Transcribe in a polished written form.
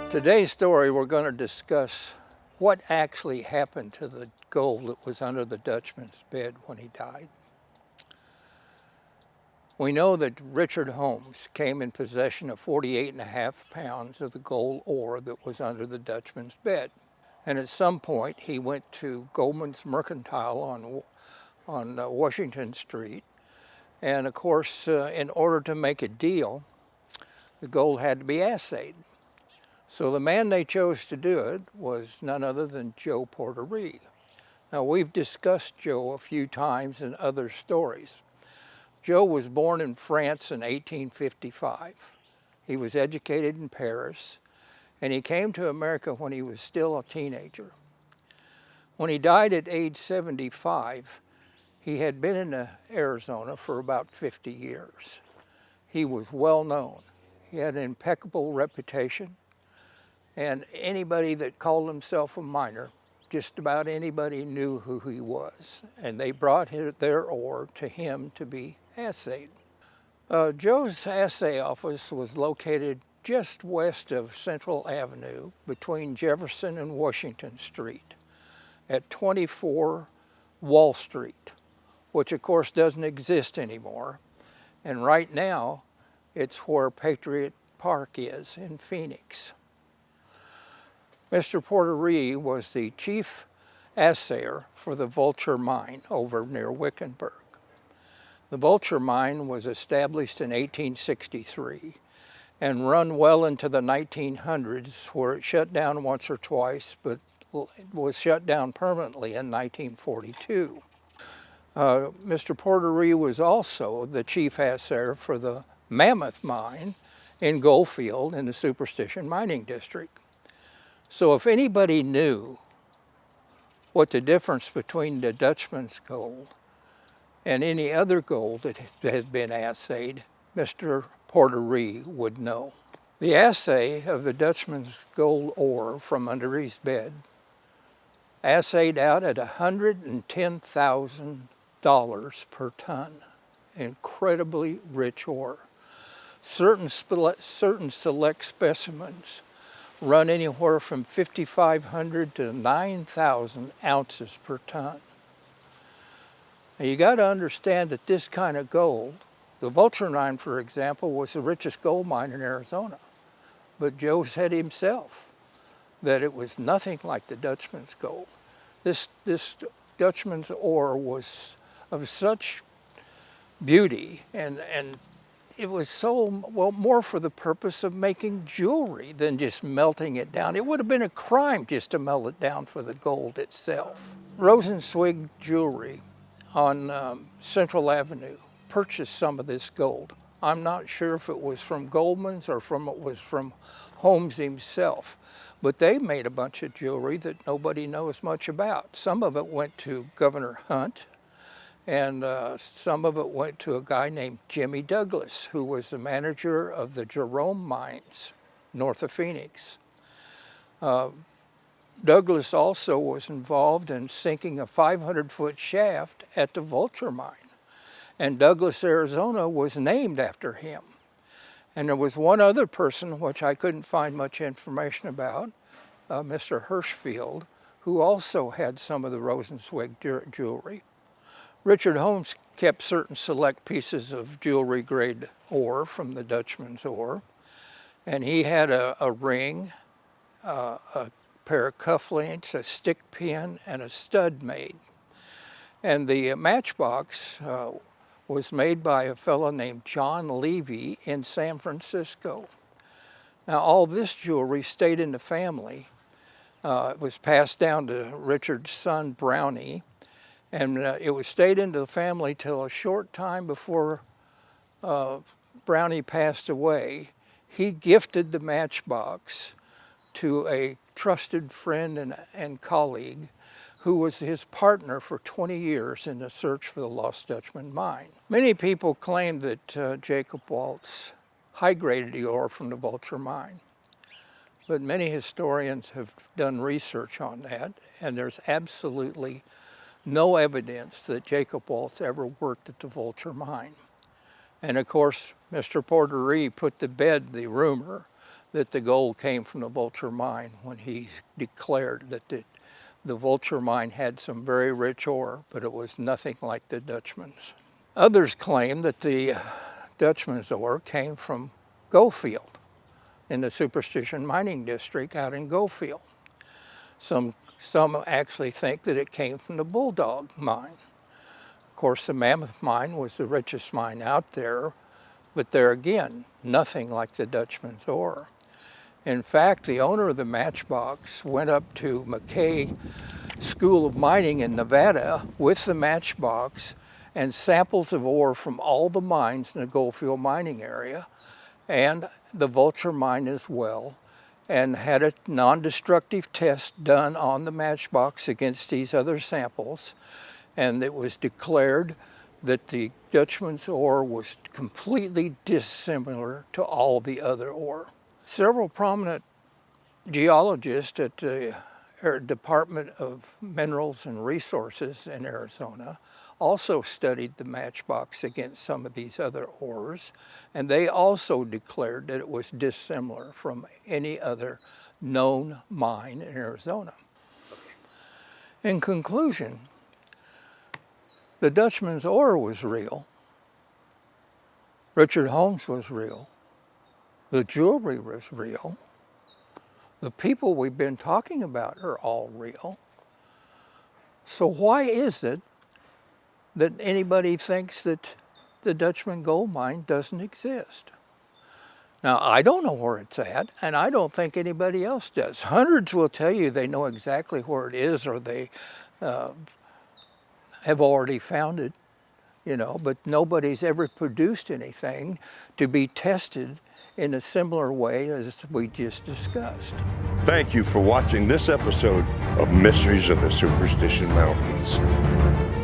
Today's story, we're going to discuss what actually happened to the gold that was under the Dutchman's bed when he died. We know that Richard Holmes came in possession of 48.5 pounds of the gold ore that was under the Dutchman's bed. And at some point, he went to Goldman's Mercantile on Washington Street. And of course, in order to make a deal, the gold had to be assayed. So the man they chose to do it was none other than Joe Porter. Now, we've discussed Joe a few times in other stories. Joe was born in France in 1855. He was educated in Paris, and he came to America when he was still a teenager. When he died at age 75, he had been in Arizona for about 50 years. He was well known. He had an impeccable reputation. And anybody that called himself a miner, just about anybody knew who he was. And they brought their ore to him to be assayed. Joe's assay office was located just west of Central Avenue between Jefferson and Washington Street at 24 Wall Street, which of course doesn't exist anymore. And right now, it's where Patriot Park is in Phoenix. Mr. Porter was the chief assayer for the Vulture Mine over near Wickenburg. The Vulture Mine was established in 1863 and run well into the 1900s, where it shut down once or twice, but it was shut down permanently in 1942. Mr. Porter was also the chief assayer for the Mammoth Mine in Goldfield in the Superstition Mining District. So if anybody knew what the difference between the Dutchman's gold and any other gold that has been assayed, Mr. Porter would know. The assay of the Dutchman's gold ore from under his bed assayed out at $110,000 per ton. Incredibly rich ore. Certain select specimens run anywhere from 5,500 to 9,000 ounces per ton. Now you got to understand that this kind of gold, the Vulture Mine, for example, was the richest gold mine in Arizona. But Joe said himself that it was nothing like the Dutchman's gold. This Dutchman's ore was of such beauty, and it was so, well, more for the purpose of making jewelry than just melting it down. It would have been a crime just to melt it down for the gold itself. Rosenzweig Jewelry on Central Avenue purchased some of this gold. I'm not sure if it was from Goldman's or it was from Holmes himself, but they made a bunch of jewelry that nobody knows much about. Some of it went to Governor Hunt, and some of it went to a guy named Jimmy Douglas, who was the manager of the Jerome mines north of Phoenix. Douglas also was involved in sinking a 500-foot shaft at the Vulture Mine. And Douglas, Arizona was named after him. And there was one other person, which I couldn't find much information about, Mr. Hirschfield, who also had some of the Rosenzweig jewelry. Richard Holmes kept certain select pieces of jewelry grade ore from the Dutchman's ore, and he had a ring, a pair of cufflinks, a stick pin, and a stud made. And the matchbox was made by a fellow named John Levy in San Francisco. Now, all this jewelry stayed in the family. It was passed down to Richard's son, Brownie, and it was stayed into the family till a short time before Brownie passed away. He gifted the matchbox to a trusted friend and colleague who was his partner for 20 years in the search for the lost Dutchman mine. Many people claim that Jacob Waltz high-graded the ore from the Vulture Mine, but many historians have done research on that, and there's absolutely no evidence that Jacob Waltz ever worked at the Vulture Mine. And of course, Mr. Porter put to bed the rumor that the gold came from the Vulture mine when he declared that the Vulture mine had some very rich ore, but it was nothing like the Dutchman's. Others claim that the Dutchman's ore came from Goldfield in the Superstition Mining District out in Goldfield. Some actually think that it came from the Bulldog mine. Of course, the Mammoth mine was the richest mine out there, but there again, nothing like the Dutchman's ore. In fact, the owner of the Matchbox went up to McKay School of Mining in Nevada with the Matchbox and samples of ore from all the mines in the Goldfield mining area and the Vulture mine as well, and had a non-destructive test done on the Matchbox against these other samples, and it was declared that the Dutchman's ore was completely dissimilar to all the other ore. Several prominent geologists at the Department of Minerals and Resources in Arizona also studied the Matchbox against some of these other ores, and they also declared that it was dissimilar from any other known mine in Arizona. In conclusion, the Dutchman's ore was real. Richard Holmes was real. The jewelry was real. The people we've been talking about are all real. So why is it that anybody thinks that the Dutchman gold mine doesn't exist? Now, I don't know where it's at, and I don't think anybody else does. Hundreds will tell you they know exactly where it is, or they have already found it, you know, but nobody's ever produced anything to be tested in a similar way as we just discussed. Thank you for watching this episode of Mysteries of the Superstition Mountains.